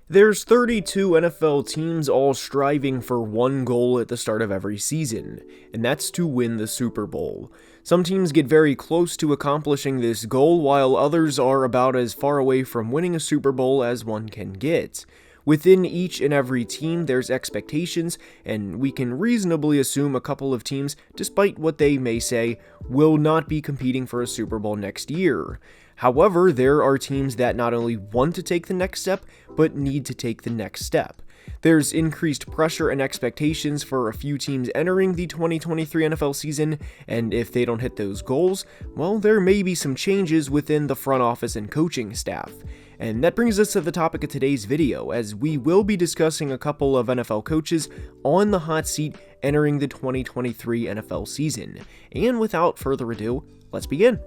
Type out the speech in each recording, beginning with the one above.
There's 32 NFL teams all striving for one goal at the start of every season, and that's to win the Super Bowl. Some teams get very close to accomplishing this goal, while others are about as far away from winning a Super Bowl as one can get. Within each and every team, there's expectations, and we can reasonably assume a couple of teams, despite what they may say, will not be competing for a Super Bowl next year. However, there are teams that not only want to take the next step, but need to take the next step. There's increased pressure and expectations for a few teams entering the 2023 NFL season, and if they don't hit those goals, well, there may be some changes within the front office and coaching staff. And that brings us to the topic of today's video, as we will be discussing a couple of NFL coaches on the hot seat entering the 2023 NFL season. And without further ado, let's begin.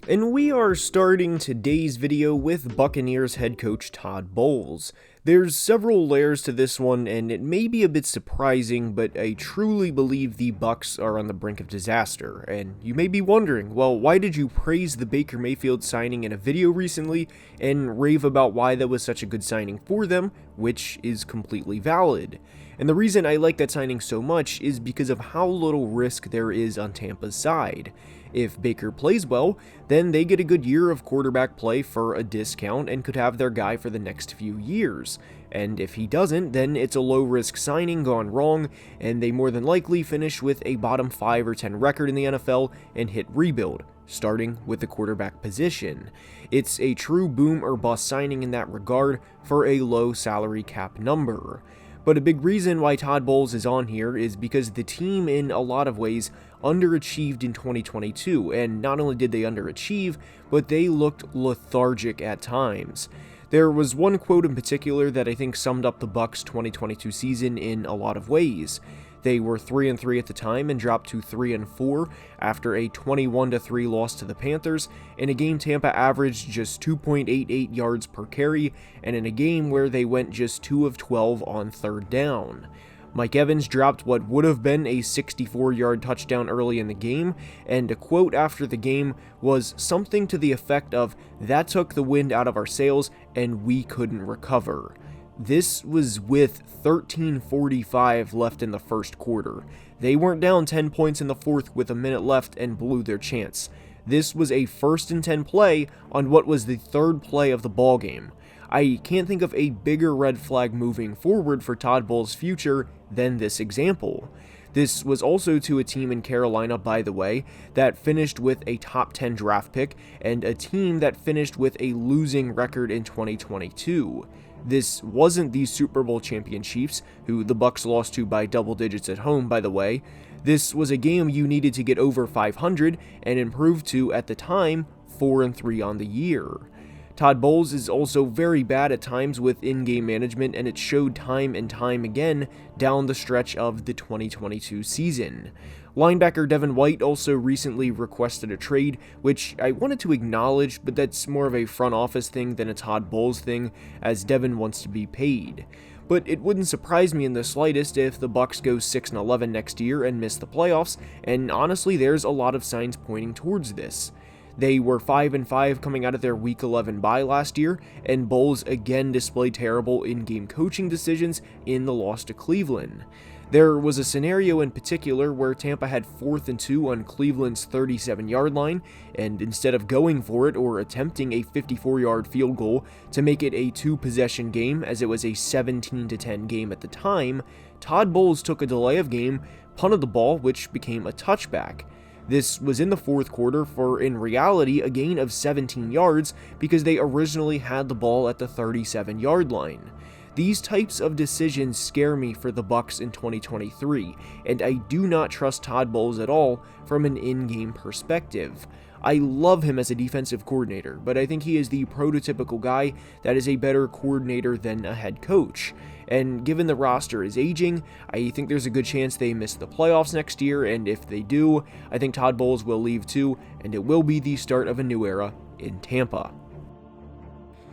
And we are starting today's video with Buccaneers head coach Todd Bowles. There's several layers to this one, and it may be a bit surprising, but I truly believe the Bucs are on the brink of disaster. And you may be wondering, well, why did you praise the Baker Mayfield signing in a video recently and rave about why that was such a good signing for them, which is completely valid. And the reason I like that signing so much is because of how little risk there is on Tampa's side. If Baker plays well, then they get a good year of quarterback play for a discount and could have their guy for the next few years. And if he doesn't, then it's a low-risk signing gone wrong, and they more than likely finish with a bottom 5 or 10 record in the NFL and hit rebuild, starting with the quarterback position. It's a true boom or bust signing in that regard for a low salary cap number. But a big reason why Todd Bowles is on here is because the team, in a lot of ways, underachieved in 2022, and not only did they underachieve, but they looked lethargic at times. There was one quote in particular that I think summed up the Bucs' 2022 season in a lot of ways. They were 3-3 at the time and dropped to 3-4 after a 21-3 loss to the Panthers, in a game Tampa averaged just 2.88 yards per carry, and in a game where they went just 2 of 12 on third down. Mike Evans dropped what would have been a 64-yard touchdown early in the game, and a quote after the game was something to the effect of, "That took the wind out of our sails and we couldn't recover." This was with 13:45 left in the first quarter. They weren't down 10 points in the fourth with a minute left and blew their chance. This was a 1st and 10 play on what was the third play of the ballgame. I can't think of a bigger red flag moving forward for Todd Bowles' future than this example. This was also to a team in Carolina, by the way, that finished with a top 10 draft pick, and a team that finished with a losing record in 2022. This wasn't the Super Bowl champion Chiefs, who the Bucs lost to by double digits at home, by the way. This was a game you needed to get over 500 and improve to, at the time, 4-3 on the year. Todd Bowles is also very bad at times with in-game management, and it showed time and time again down the stretch of the 2022 season. Linebacker Devin White also recently requested a trade, which I wanted to acknowledge, but that's more of a front office thing than a Todd Bowles thing, as Devin wants to be paid. But it wouldn't surprise me in the slightest if the Bucs go 6-11 next year and miss the playoffs, and honestly there's a lot of signs pointing towards this. They were 5-5 coming out of their Week 11 bye last year, and Bowles again displayed terrible in-game coaching decisions in the loss to Cleveland. There was a scenario in particular where Tampa had 4th and 2 on Cleveland's 37-yard line, and instead of going for it or attempting a 54-yard field goal to make it a 2-possession game, as it was a 17-10 game at the time, Todd Bowles took a delay of game, punted the ball, which became a touchback. This was in the fourth quarter for, in reality, a gain of 17 yards because they originally had the ball at the 37-yard line. These types of decisions scare me for the Bucs in 2023, and I do not trust Todd Bowles at all from an in-game perspective. I love him as a defensive coordinator, but I think he is the prototypical guy that is a better coordinator than a head coach. And given the roster is aging, I think there's a good chance they miss the playoffs next year, and if they do, I think Todd Bowles will leave too, and it will be the start of a new era in Tampa.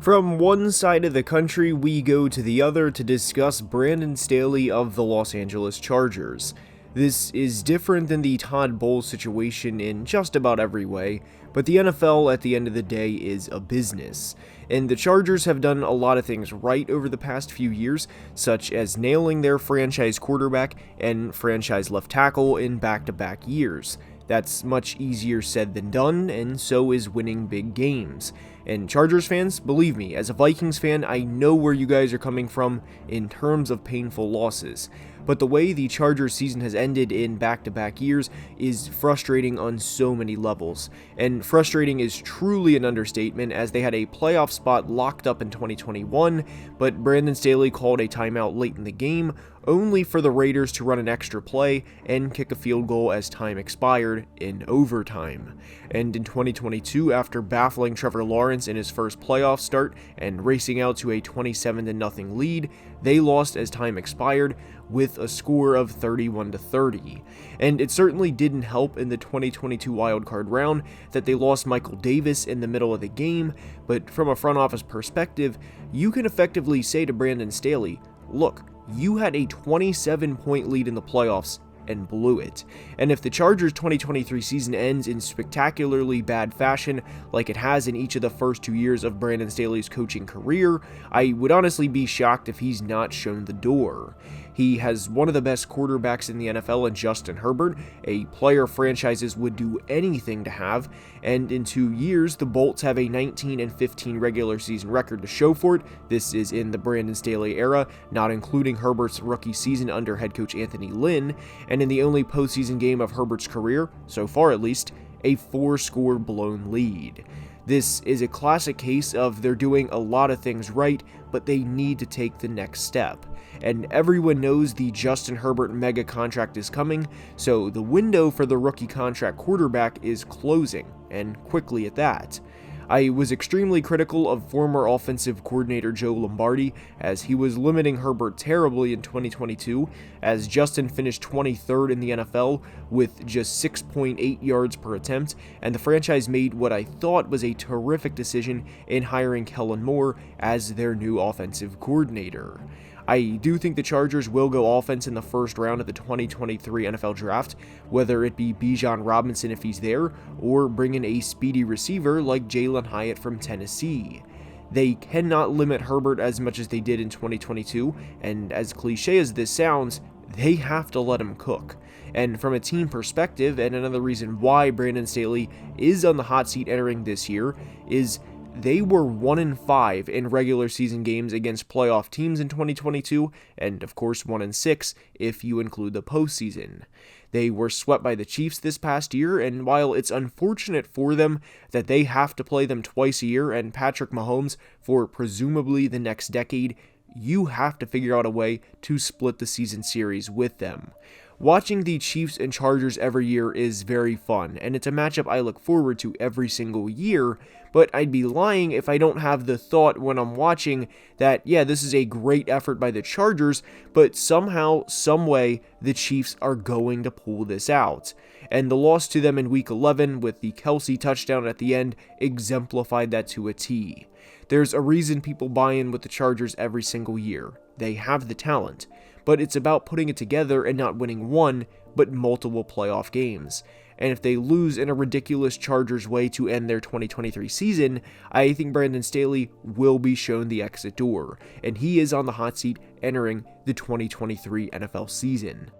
From one side of the country, we go to the other to discuss Brandon Staley of the Los Angeles Chargers. This is different than the Todd Bowles situation in just about every way, but the NFL at the end of the day is a business, and the Chargers have done a lot of things right over the past few years, such as nailing their franchise quarterback and franchise left tackle in back-to-back years. That's much easier said than done, and so is winning big games. And Chargers fans, believe me, as a Vikings fan, I know where you guys are coming from in terms of painful losses. But the way the Chargers season has ended in back-to-back years is frustrating on so many levels. And frustrating is truly an understatement, as they had a playoff spot locked up in 2021, but Brandon Staley called a timeout late in the game, only for the Raiders to run an extra play and kick a field goal as time expired in overtime. And in 2022, after baffling Trevor Lawrence in his first playoff start and racing out to a 27-0 lead, they lost as time expired with a score of 31-30. And it certainly didn't help in the 2022 wildcard round that they lost Michael Davis in the middle of the game, but from a front office perspective, you can effectively say to Brandon Staley, look, you had a 27-point lead in the playoffs and blew it. And if the Chargers' 2023 season ends in spectacularly bad fashion, like it has in each of the first 2 years of Brandon Staley's coaching career, I would honestly be shocked if he's not shown the door. He has one of the best quarterbacks in the NFL in Justin Herbert, a player franchises would do anything to have, and in 2 years, the Bolts have a 19-15 regular season record to show for it. This is in the Brandon Staley era, not including Herbert's rookie season under head coach Anthony Lynn, and in the only postseason game of Herbert's career, so far at least, a 4-score blown lead. This is a classic case of they're doing a lot of things right, but they need to take the next step. And everyone knows the Justin Herbert mega contract is coming, so the window for the rookie contract quarterback is closing, and quickly at that. I was extremely critical of former offensive coordinator Joe Lombardi, as he was limiting Herbert terribly in 2022, as Justin finished 23rd in the NFL with just 6.8 yards per attempt, and the franchise made what I thought was a terrific decision in hiring Kellen Moore as their new offensive coordinator. I do think the Chargers will go offense in the first round of the 2023 NFL Draft, whether it be Bijan Robinson if he's there, or bring in a speedy receiver like Jalen Hyatt from Tennessee. They cannot limit Herbert as much as they did in 2022, and as cliche as this sounds, they have to let him cook. And from a team perspective, and another reason why Brandon Staley is on the hot seat entering this year, is they were 1-5 in regular season games against playoff teams in 2022, and of course 1-6 if you include the postseason. They were swept by the Chiefs this past year, and while it's unfortunate for them that they have to play them twice a year and Patrick Mahomes for presumably the next decade, you have to figure out a way to split the season series with them. Watching the Chiefs and Chargers every year is very fun, and it's a matchup I look forward to every single year, but I'd be lying if I don't have the thought when I'm watching that, yeah, this is a great effort by the Chargers, but somehow, someway, the Chiefs are going to pull this out. And the loss to them in Week 11 with the Kelsey touchdown at the end exemplified that to a T. There's a reason people buy in with the Chargers every single year. They have the talent, but it's about putting it together and not winning one, but multiple playoff games. And if they lose in a ridiculous Chargers way to end their 2023 season, I think Brandon Staley will be shown the exit door, and he is on the hot seat entering the 2023 NFL season.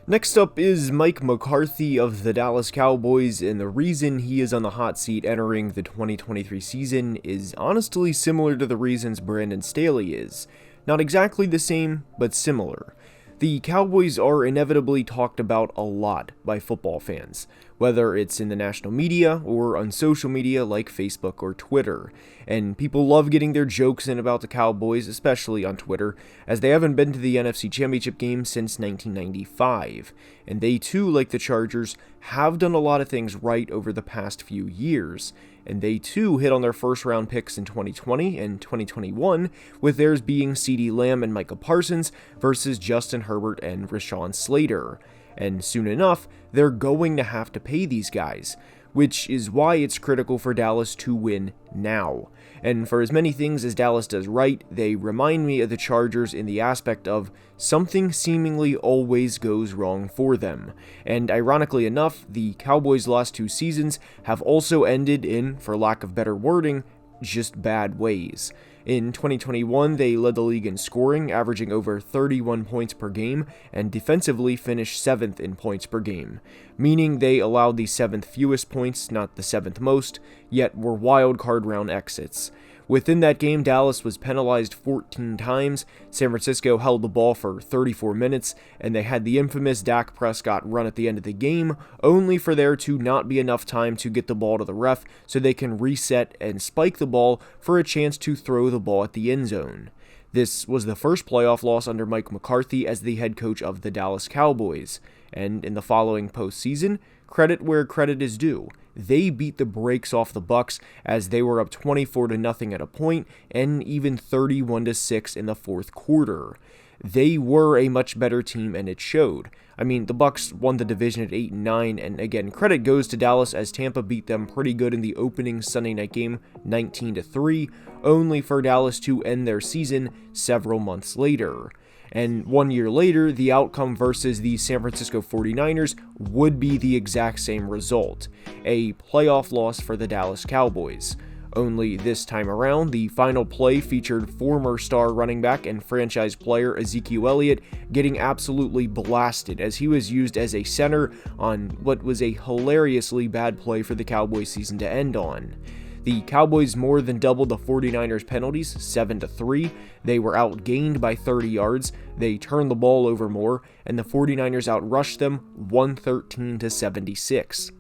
Next up is Mike McCarthy of the Dallas Cowboys, and the reason he is on the hot seat entering the 2023 season is honestly similar to the reasons Brandon Staley is. Not exactly the same, but similar. The Cowboys are inevitably talked about a lot by football fans, whether it's in the national media or on social media like Facebook or Twitter, and people love getting their jokes in about the Cowboys, especially on Twitter, as they haven't been to the NFC Championship game since 1995, and they too, like the Chargers, have done a lot of things right over the past few years, and they too hit on their first round picks in 2020 and 2021, with theirs being CeeDee Lamb and Micah Parsons versus Justin Herbert and Rashawn Slater. And soon enough, they're going to have to pay these guys. which is why it's critical for Dallas to win now. And for as many things as Dallas does right, they remind me of the Chargers in the aspect of something seemingly always goes wrong for them. And ironically enough, the Cowboys' last 2 seasons have also ended in, for lack of better wording, just bad ways. In 2021, they led the league in scoring, averaging over 31 points per game, and defensively finished 7th in points per game, meaning they allowed the 7th fewest points, not the 7th most, yet were wild card round exits. Within that game, Dallas was penalized 14 times, San Francisco held the ball for 34 minutes, and they had the infamous Dak Prescott run at the end of the game, only for there to not be enough time to get the ball to the ref so they can reset and spike the ball for a chance to throw the ball at the end zone. This was the first playoff loss under Mike McCarthy as the head coach of the Dallas Cowboys, and in the following postseason, credit where credit is due. They beat the brakes off the Bucs as they were up 24-0 at a point and even 31-6 in the fourth quarter. They were a much better team and it showed. I mean, the Bucs won the division at 8-9, and again, credit goes to Dallas as Tampa beat them pretty good in the opening Sunday night game 19-3, only for Dallas to end their season several months later. And 1 year later, the outcome versus the San Francisco 49ers would be the exact same result, a playoff loss for the Dallas Cowboys. Only this time around, the final play featured former star running back and franchise player Ezekiel Elliott getting absolutely blasted as he was used as a center on what was a hilariously bad play for the Cowboys season to end on. The Cowboys more than doubled the 49ers penalties, 7-3. They were outgained by 30 yards, they turned the ball over more, and the 49ers outrushed them 113-76.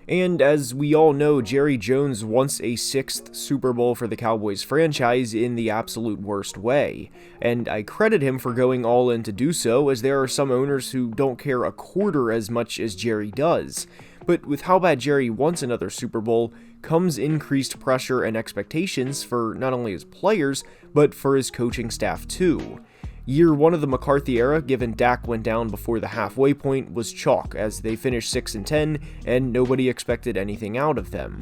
And as we all know, Jerry Jones wants a 6th Super Bowl for the Cowboys franchise in the absolute worst way. And I credit him for going all in to do so, as there are some owners who don't care a quarter as much as Jerry does. But with how bad Jerry wants another Super Bowl, comes increased pressure and expectations for not only his players, but for his coaching staff too. Year 1 of the McCarthy era, given Dak went down before the halfway point, was chalk as they finished 6-10 and nobody expected anything out of them.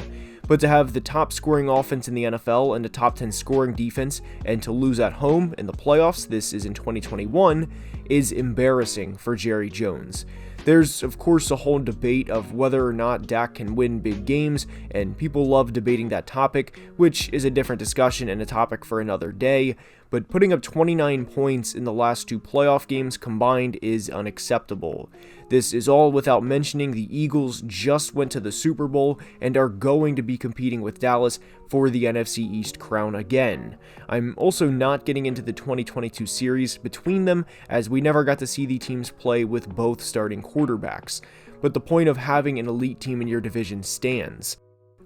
But to have the top scoring offense in the NFL and a top 10 scoring defense and to lose at home in the playoffs, this is in 2021, is embarrassing for Jerry Jones. There's, of course, a whole debate of whether or not Dak can win big games, and people love debating that topic, which is a different discussion and a topic for another day, but putting up 29 points in the last 2 playoff games combined is unacceptable. This is all without mentioning the Eagles just went to the Super Bowl and are going to be competing with Dallas for the NFC East crown again. I'm also not getting into the 2022 series between them, as we never got to see the teams play with both starting quarterbacks, but the point of having an elite team in your division stands.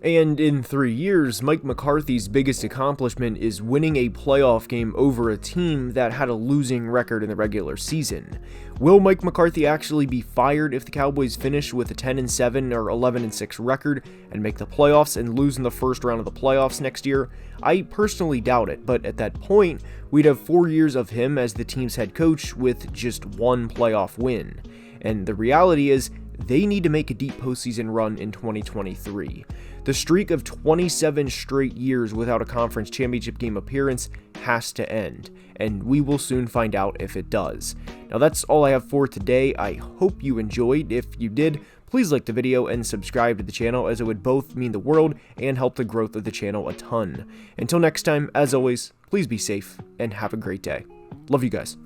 And in 3 years, Mike McCarthy's biggest accomplishment is winning a playoff game over a team that had a losing record in the regular season. Will Mike McCarthy actually be fired if the Cowboys finish with a 10-7 or 11-6 record and make the playoffs and lose in the first round of the playoffs next year? I personally doubt it, but at that point, we'd have 4 years of him as the team's head coach with just 1 playoff win. And the reality is, they need to make a deep postseason run in 2023. The streak of 27 straight years without a conference championship game appearance has to end, and we will soon find out if it does. Now that's all I have for today. I hope you enjoyed. If you did, please like the video and subscribe to the channel, as it would both mean the world and help the growth of the channel a ton. Until next time, as always, please be safe and have a great day. Love you guys.